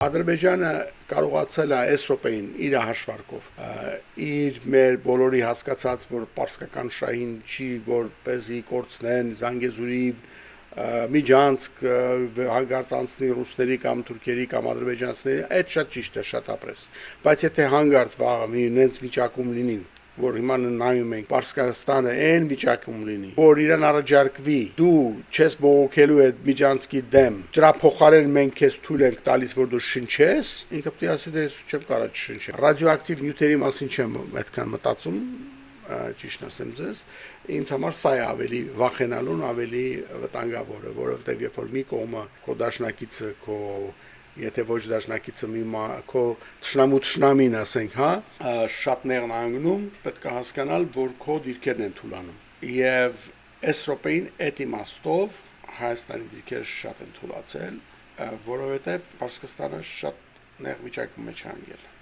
Ադրբեջանը կարողացել է այս րոպեին իր հաշվարկով իր մեր բոլորի հասկացած որ պարսկական շահին չի որպեսզի կորցնեն Զանգեզուրի միջանցք հանգարց անցնի ռուսների կամ թուրքերի կամ ադրբեջանցիների այդ շատ ճիշտ է շատ ապրես բայց եթե հանգարց վաղը մի նենց վիճակում լինին որ հիմա նայում ենք Պարսկաստանը այն վիճակում լինի որ իրան առաջարկվի դու չես բողոքելու այդ միջանցքի դեմ դրա փոխարեն մենք քեզ թույլ ենք տալիս որ դու շնչես ինքը պետք է ասի դե չեմ կարող շնչել ռադիոակտիվ նյութերի մասին չեմ այդքան մտածում ճիշտ ասեմ ձեզ ինձ համար սա է ավելի վախենալուն ավելի վտանգավորը որովհետև երբ որ մի կողմը քո դաշնակիցը քո եթե ոչ դաշնակիցը մի քո թշնամին ասենք հա շատ նեղնանգնում պետք է հասկանալ որ քո դիրքերն են թուլանում եւ այս րոպեին այդ իմաստով Հայաստանի դիրքերը շատ են թուլացել որովհետև Պարսկաստանը շատ նեղ վիճակում մեջ է անգել